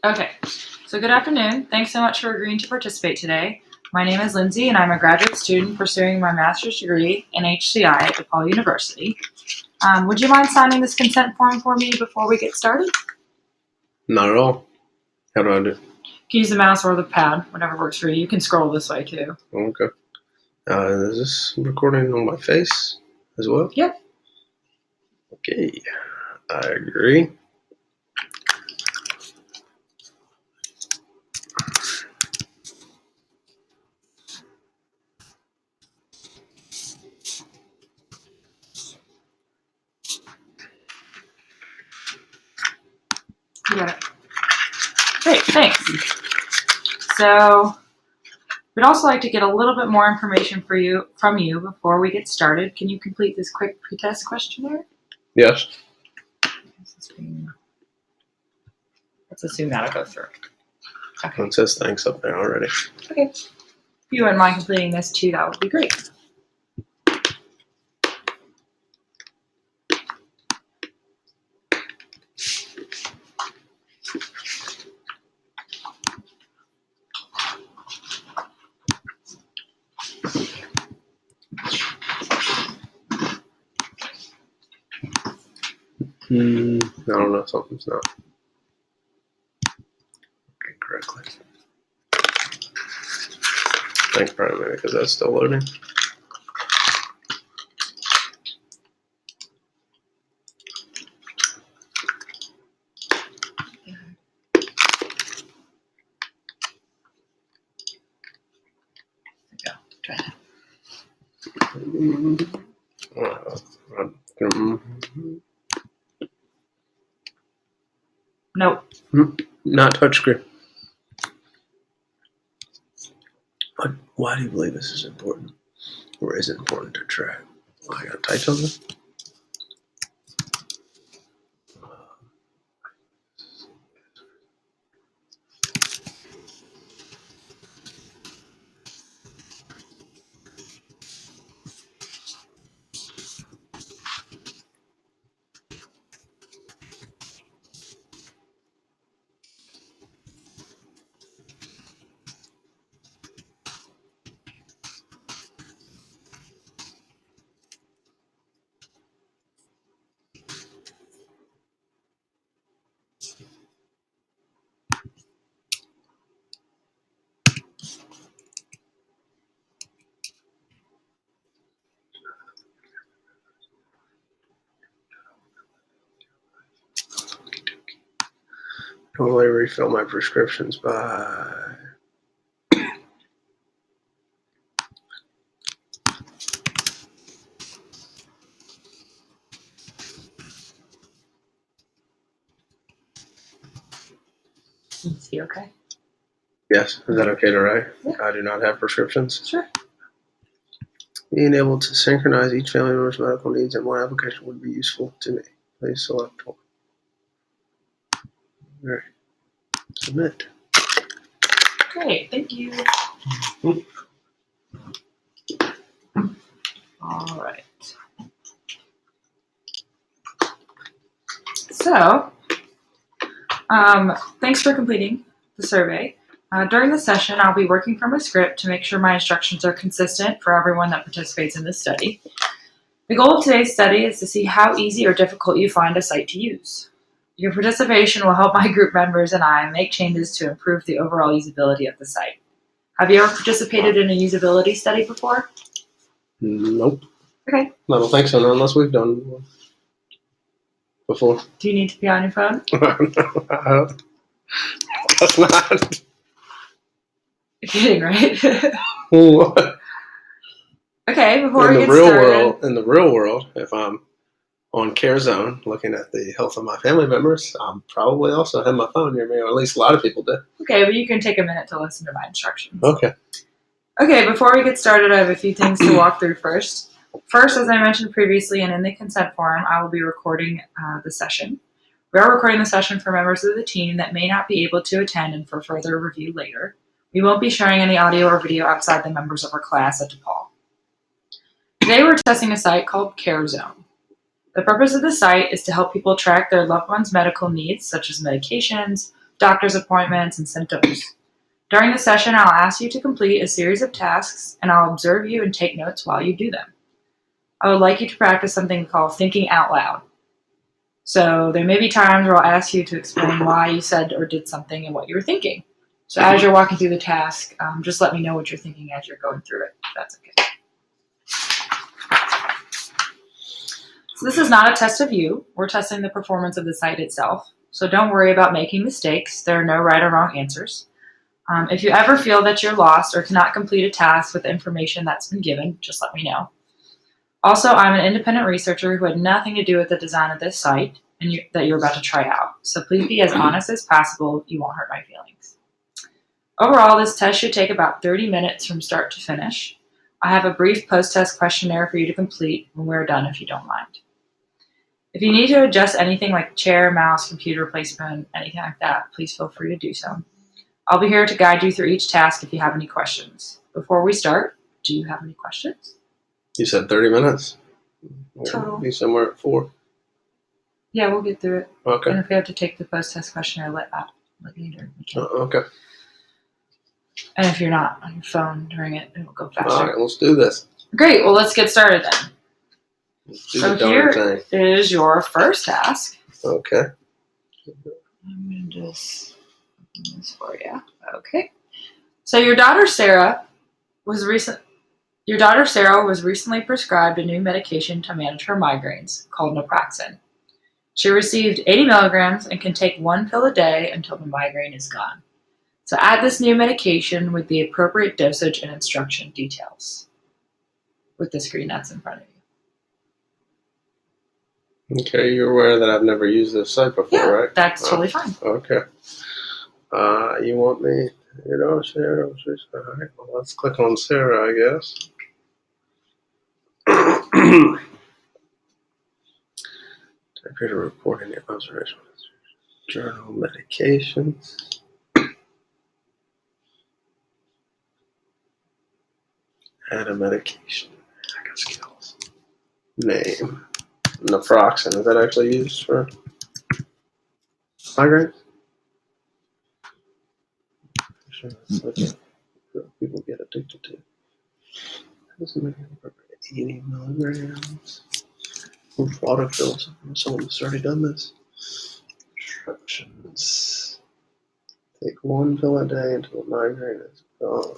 Okay, so good afternoon. Thanks so much for agreeing to participate today. My name is Lindsay, and I'm a graduate student pursuing my master's degree in HCI at DePaul University. Would you mind signing this consent form for me before we get started? Not at all. How do I do? You can use the mouse or the pad, whatever works for you. You can scroll this way too. Okay. Is this recording on my face as well? Yep. Okay. I agree. You got it. Great, thanks. So, we'd also like to get a little bit more information from you before we get started. Can you complete this quick pretest questionnaire? Yes. Let's assume that'll go through. Okay. It says thanks up there already. Okay. If you wouldn't mind completing this too, that would be great. I don't know. Something's not working correctly. Thanks for a minute because that's still loading. Nope. Not touchscreen. Why do you believe this is important? Or is it important to track? I gotta type something? Normally refill my prescriptions by... See, okay? Yes, is that okay to write? Yeah. I do not have prescriptions. Sure. Being able to synchronize each family member's medical needs in one application would be useful to me. Please select one. All right. Submit. Great, thank you. All right. So, thanks for completing the survey. During the session, I'll be working from a script to make sure my instructions are consistent for everyone that participates in this study. The goal of today's study is to see how easy or difficult you find a site to use. Your participation will help my group members and I make changes to improve the overall usability of the site. Have you ever participated in a usability study before? Nope. Okay. I don't think so, no, unless we've done one before. Do you need to be on your phone? That's not. You're kidding, right? What? Okay, before In we the get real started. world, in the real world, if I'm on Care Zone looking at the health of my family members, I'm probably also have my phone near me, or at least a lot of people do. Okay, but you can take a minute to listen to my instructions. Okay. Okay, before we get started, I have a few things to walk through first. First, as I mentioned previously and in the consent form, I will be recording the session. We are recording the session for members of the team that may not be able to attend and for further review later. We won't be sharing any audio or video outside the members of our class at DePaul. Today we're testing a site called Care Zone. The purpose of the site is to help people track their loved ones' medical needs, such as medications, doctor's appointments, and symptoms. During the session, I'll ask you to complete a series of tasks, and I'll observe you and take notes while you do them. I would like you to practice something called thinking out loud. So there may be times where I'll ask you to explain why you said or did something and what you were thinking. So as you're walking through the task, just let me know what you're thinking as you're going through it, if that's okay. So this is not a test of you. We're testing the performance of the site itself. So don't worry about making mistakes. There are no right or wrong answers. If you ever feel that you're lost or cannot complete a task with the information that's been given, just let me know. Also, I'm an independent researcher who had nothing to do with the design of this site and that you're about to try out. So please be as honest as possible. You won't hurt my feelings. Overall, this test should take about 30 minutes from start to finish. I have a brief post-test questionnaire for you to complete when we're done, if you don't mind. If you need to adjust anything like chair, mouse, computer placement, anything like that, please feel free to do so. I'll be here to guide you through each task if you have any questions. Before we start, do you have any questions? You said 30 minutes? Total. Be somewhere at 4. Yeah, we'll get through it. Okay. And if we have to take the post-test questionnaire, let me know. Okay. And if you're not on your phone during it, it will go faster. All right, let's do this. Great. Well, let's get started then. Let's do So the darn here thing. is your first task. Okay. I'm going to just open this for you. Okay. So your daughter Sarah was recently prescribed a new medication to manage her migraines called naproxen. She received 80 milligrams and can take 1 pill a day until the migraine is gone. So add this new medication with the appropriate dosage and instruction details with the screen that's in front of you. Okay, you're aware that I've never used this site before, right? That's totally fine. Okay. You want me, Sarah? All right, well, let's click on Sarah, I guess. Type here to report any observations. Journal medications. Add a medication. I got skills. Name. Naproxen. Is that actually used for migraines? Sure, that's what people get addicted to. Doesn't make it appropriate. 80 milligrams. Autofills. Someone's already done this. Instructions. Take 1 pill a day until the migraine is gone.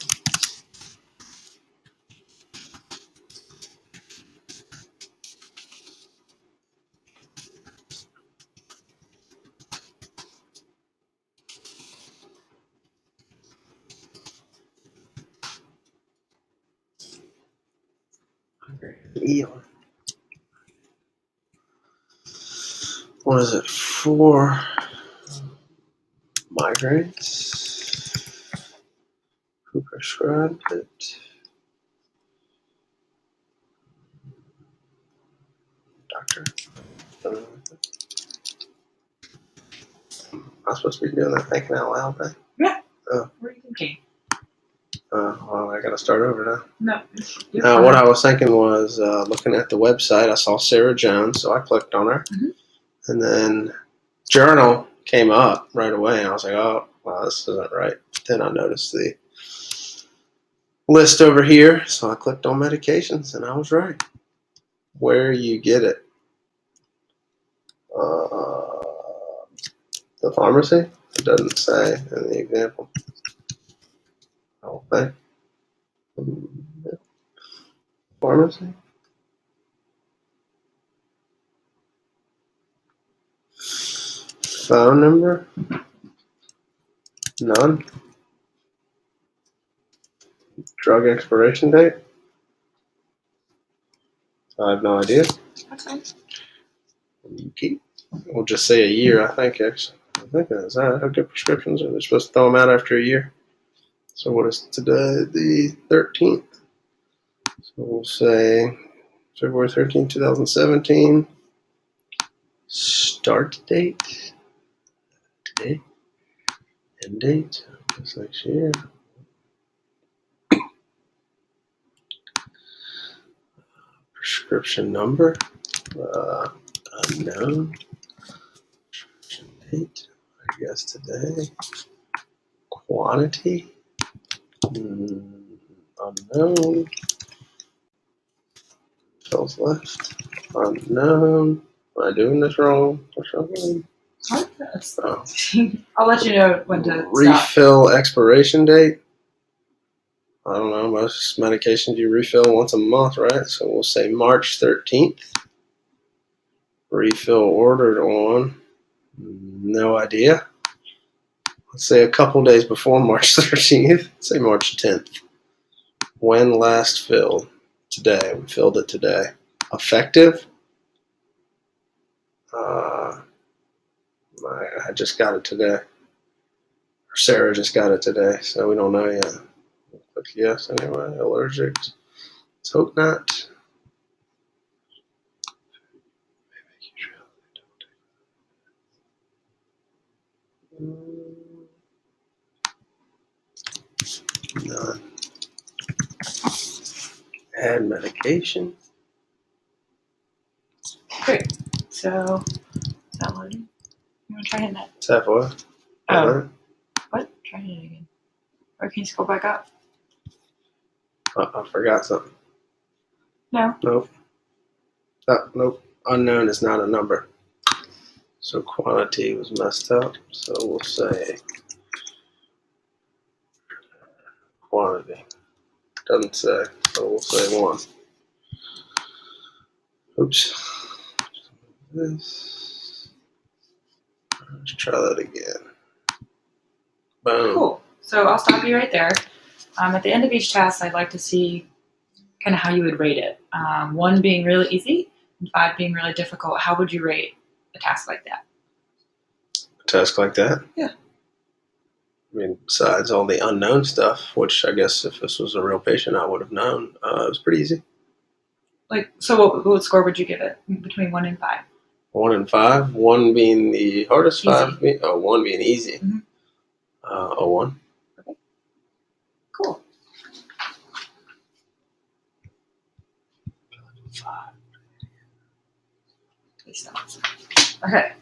Eon. What is it? 4 migraines. Who prescribed it? Doctor. I'm supposed to be doing that thinking out loud thing? Yeah. Oh. What are you thinking? Well, I got to start over No. now. What I was thinking was looking at the website, I saw Sarah Jones, so I clicked on her. Mm-hmm. And then journal came up right away, and I was like, oh, wow, this isn't right. Then I noticed the list over here, so I clicked on medications, and I was right. Where you get it? The pharmacy? It doesn't say in the example. I don't think. Pharmacy? Phone number? None. Drug expiration date? I have no idea. That's fine. We'll just say a year, I think, actually. I think that's that. How good prescriptions are they supposed to throw them out after a year? So what is today? The 13th. So we'll say February 13th, 2017. Start date. Today. End date. Just next year. Prescription number. Unknown. Prescription date. I guess today. Quantity. Unknown. Cells left. Unknown. Am I doing this wrong or something? What? Oh. I'll let you know when to stop. Refill expiration date. I don't know. Most medications you refill once a month, right? So we'll say March 13th. Refill ordered on. No idea. Let's say a couple days before March 13th. Let's say March 10th. When last filled? Today. We filled it today. Effective? I just got it today. Or Sarah just got it today, so we don't know yet. Click yes anyway. Allergic. Let's hope not. None. Add medication. Great. So, is that loading? You want to try hitting that? Is that what? Oh. What? Try hitting it again. Or can you scroll back up? I forgot something. No. Nope. Nope. Unknown is not a number. So quantity was messed up. So we'll say quantity. Doesn't say. So we'll say 1. Oops. This. Let's try that again. Boom. Cool. So I'll stop you right there. At the end of each task, I'd like to see kind of how you would rate it. 1 being really easy and 5 being really difficult. How would you rate a task like that? A task like that? Yeah. I mean, besides all the unknown stuff, which I guess if this was a real patient, I would have known. It was pretty easy. So what score would you give it between 1 and 5? 1 and 5. 1 being the hardest, Easy. 5 being 1 being easy. Mm-hmm. A 1. Okay. Cool. 5. Okay.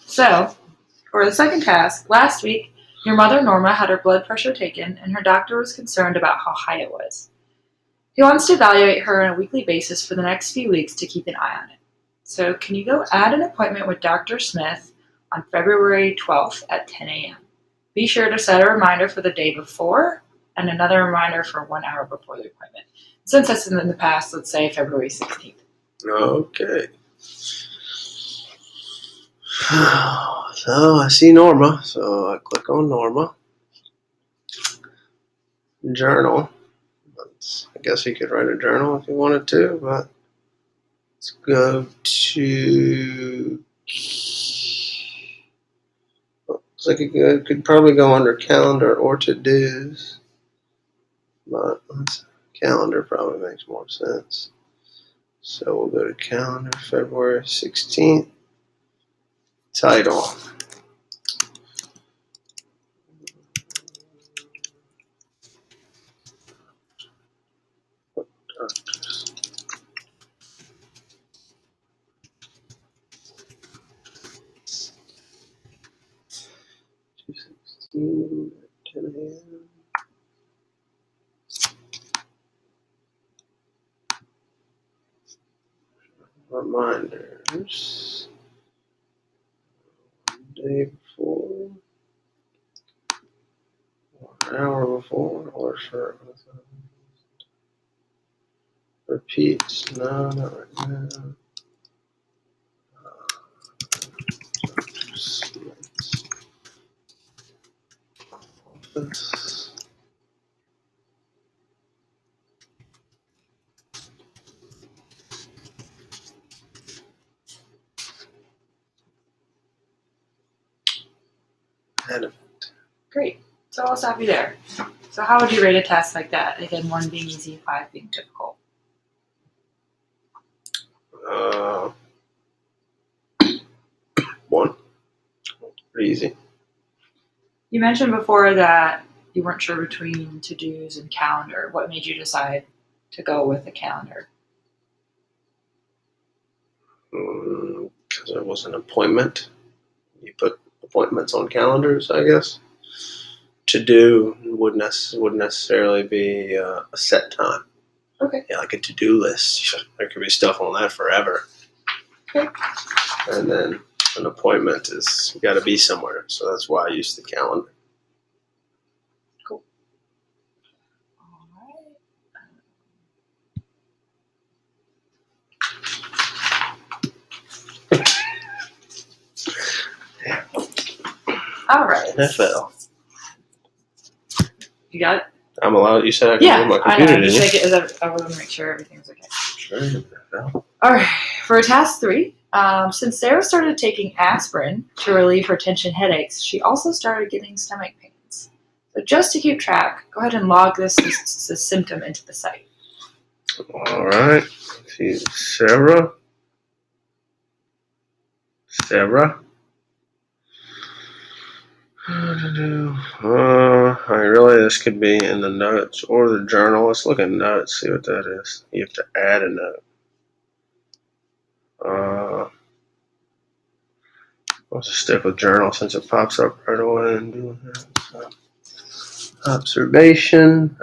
So, for the second task, last week, your mother Norma had her blood pressure taken, and her doctor was concerned about how high it was. He wants to evaluate her on a weekly basis for the next few weeks to keep an eye on it. So, can you go add an appointment with Dr. Smith on February 12th at 10 a.m.? Be sure to set a reminder for the day before and another reminder for 1 hour before the appointment. Since that's in the past, let's say February 16th. Okay. So I see Norma, so I click on Norma. Journal. I guess you could write a journal if you wanted to, but let's go to. Looks like it could probably go under calendar or to dos, but calendar probably makes more sense. So we'll go to calendar, February 16th. Title. $2.16 at 10 a.m. Reminders. Day before. 1 hour before. Or for repeat. No, not right now. Office. Edit. Great. So I'll stop you there. So how would you rate a task like that? Again, 1 being easy, 5 being difficult. 1. Pretty easy. You mentioned before that you weren't sure between to-dos and calendar. What made you decide to go with the calendar? Because it was an appointment. You put appointments on calendars, I guess. To do wouldn't necessarily be a set time. Okay. Yeah, like a to-do list. There could be stuff on that forever. Okay. And then an appointment is got to be somewhere, so that's why I use the calendar. Cool. All right. Yeah. All right. NFL. You got it? I'm allowed. You said I can move my I know. computer, didn't you? I want to make sure everything's okay. Sure. NFL. All right. For task 3, since Sarah started taking aspirin to relieve her tension headaches, she also started getting stomach pains. So just to keep track, go ahead and log this symptom into the site. All right. Let's see, Sarah. Really, this could be in the notes or the journal. Let's look at notes, see what that is. You have to add a note. I'll just stick with journal since it pops up right away and do that. So, observation.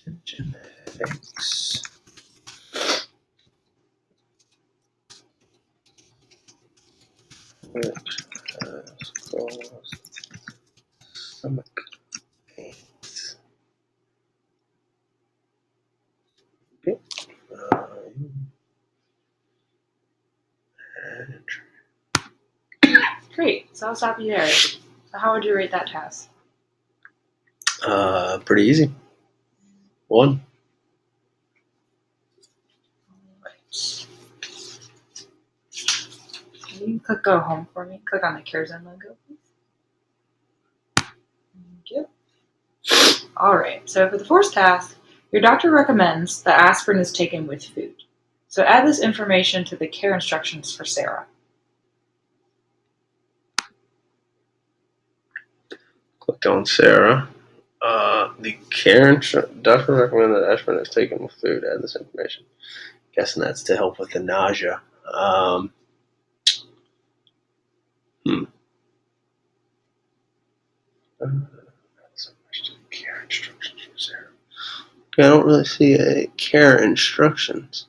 Tension headaches. Which has caused stomach pains. Okay. Great. So I'll stop you there. So how would you rate that task? Pretty easy. 1. Right. Can you click go home for me? Click on the CareZone logo, please. Thank you. All right. So for the 4th task, your doctor recommends that aspirin is taken with food. So add this information to the care instructions for Sarah. Clicked on Sarah. The care doctor recommended that aspirin is taken with food. Add this information. Guessing that's to help with the nausea. Care instructions for Sarah. Okay, I don't really see a care instructions.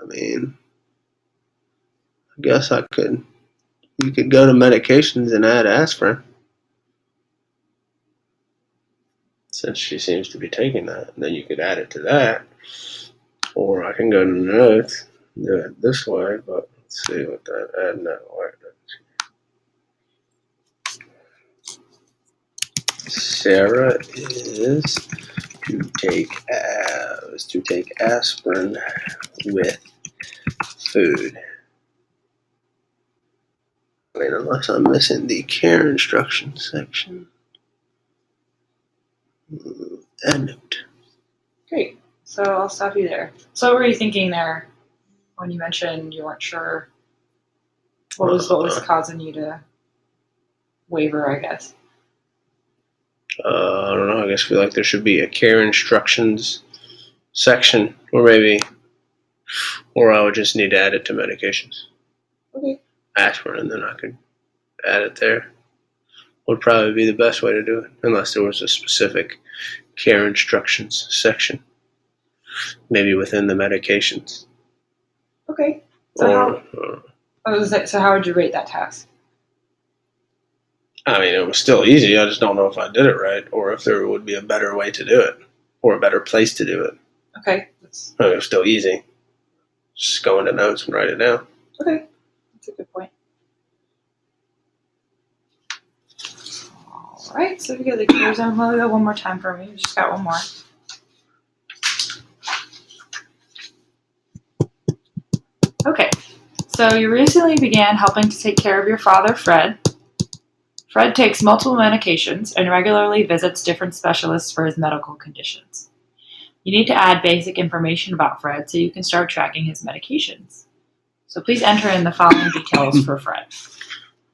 I mean, I guess you could go to medications and add aspirin. Since she seems to be taking that, and then you could add it to that. Or I can go to the notes and do it this way, but let's see what that add note does. Sarah is to take aspirin with food. I mean, unless I'm missing the care instructions section. End note. Great. So I'll stop you there. So what were you thinking there when you mentioned you weren't sure what was causing you to waver, I guess? I don't know. I guess I feel like there should be a care instructions section, or I would just need to add it to medications. Okay. Aspirin, and then I could add it there. Would probably be the best way to do it, unless there was a specific care instructions section, maybe within the medications. Okay. So how would you rate that task? I mean, it was still easy. I just don't know if I did it right, or if there would be a better way to do it, or a better place to do it. Okay. I mean, it was still easy. Just go into notes and write it down. Okay. That's a good point. All right. So if you get the CareZone logo one more time for me. We just got one more. Okay. So you recently began helping to take care of your father, Fred. Fred takes multiple medications and regularly visits different specialists for his medical conditions. You need to add basic information about Fred so you can start tracking his medications. So please enter in the following details for Fred.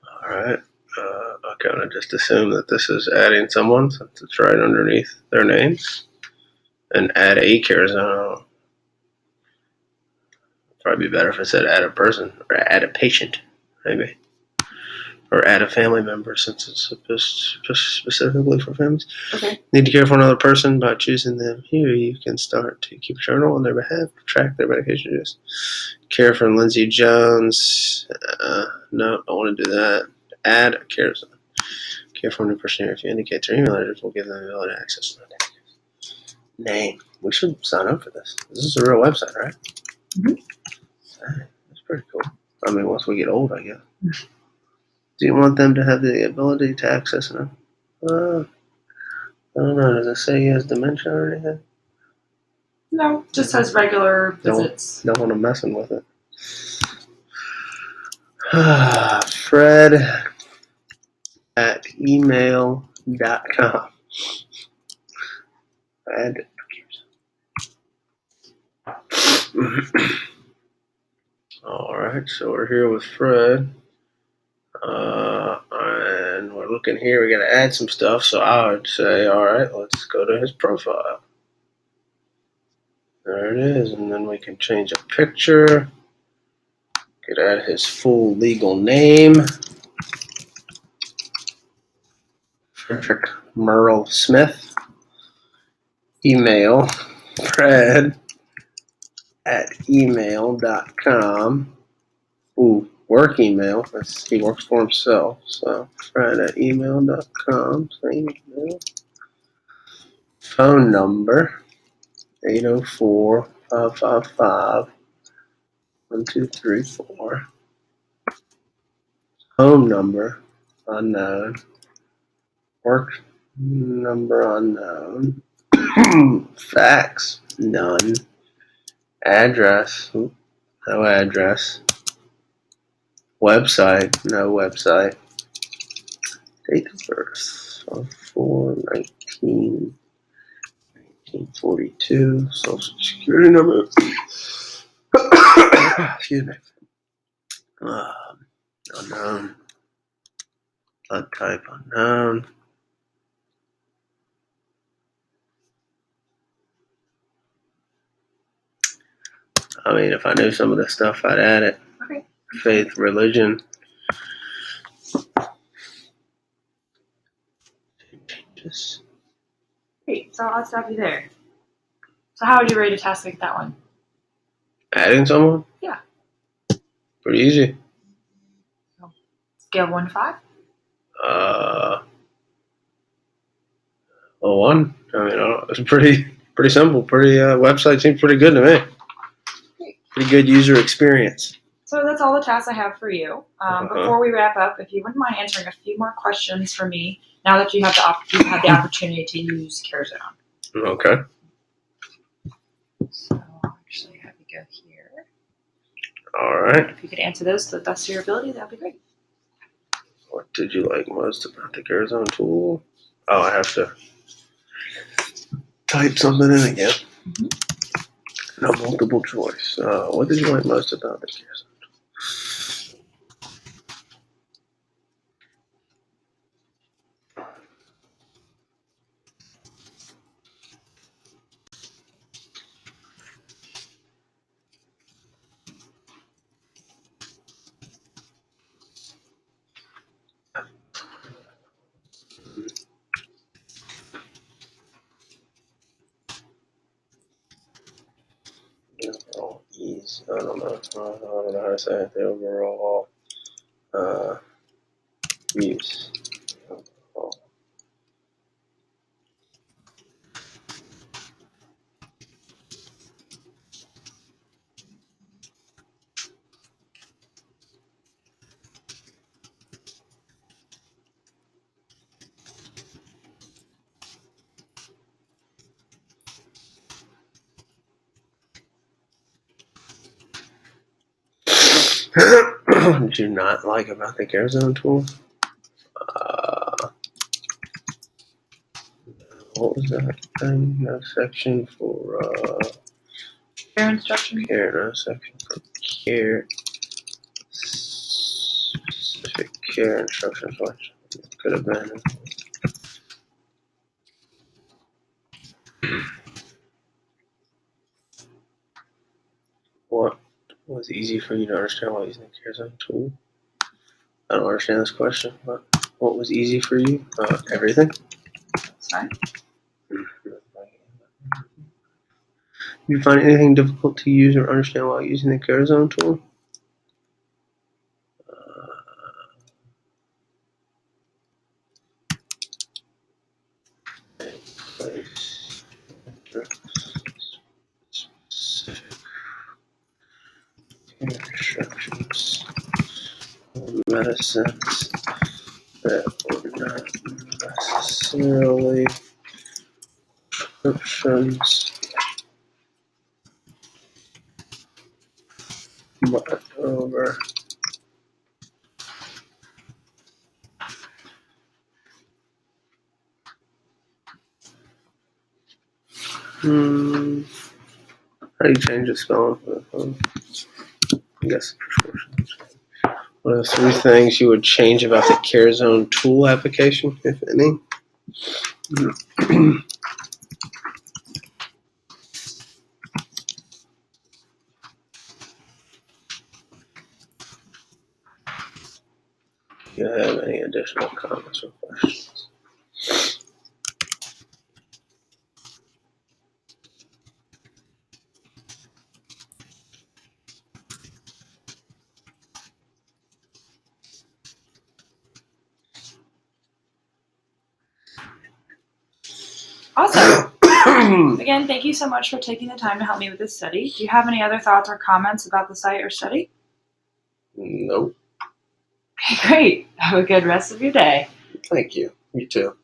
All right. Okay, I'm going to just assume that this is adding someone since it's right underneath their names. And add a care zone. Probably be better if I said add a person or add a patient, maybe. Or add a family member since it's specifically for families. Okay. Need to care for another person by choosing them. Here you can start to keep a journal on their behalf, track their medication use. Care for Lindsay Jones. No, I want to do that. Add a care zone. Care for a new person here. If you indicate their email address, we'll give them the ability to access the name. We should sign up for this. This is a real website, right? Mm-hmm. That's pretty cool. I mean, once we get old, I guess. Do you want them to have the ability to access it? I don't know. Does it say he has dementia or anything? No, just has regular visits. Don't want to messing with it. Fred at email.com. Fred. All right, so we're here with Fred. And we're looking here. We got to add some stuff. So I would say, all right, let's go to his profile. There it is. And then we can change a picture. Could add his full legal name. Frederick Merle Smith. Email Fred at email.com. Ooh, work email. He works for himself. So Fred at email.com. Same email. Phone number 804-555-1234. Home number unknown. Work number unknown. Fax none. Address no address. Website no website. Date of birth 4/19/1942. Social Security number. Excuse me. Unknown. Blood type unknown. I mean, if I knew some of this stuff, I'd add it. Okay. Faith, religion. Just Great. So I'll stop you there. So how would you rate a task like that one? adding someone? Yeah. Pretty easy. Scale 1 to 5? Well, 1. I mean, it's pretty simple. Website seems pretty good to me. Great. Pretty good user experience. So that's all the tasks I have for you. Before we wrap up, if you wouldn't mind answering a few more questions for me, now that you have had the opportunity to use CareZone. Okay. So I'll actually have you go here. All right. If you could answer those to the best of your ability, that would be great. What did you like most about the CareZone tool? Oh, I have to type something in again. Mm-hmm. No multiple choice. What did you like most about the CareZone? Overall ease. I don't know. I don't know how to say it. The overall use. Overall. Did you not like about the CareZone tool? What was that thing? No section for Care instruction? care. No section for care Specific care instructions. What could have been. What was easy for you to understand while using the care zone tool? I don't understand this question. What was easy for you? Everything. Sorry. Did you find anything difficult to use or understand while using the care zone tool? Place specific instructions on medicines that were not necessarily prescriptions, but over. How do you change the spelling for the phone? I guess prescriptions. What are the 3 things you would change about the Care Zone tool application, if any? Do you have any additional comments or questions? Awesome. Again, thank you so much for taking the time to help me with this study. Do you have any other thoughts or comments about the site or study? Nope. Okay, great. Have a good rest of your day. Thank you. You too.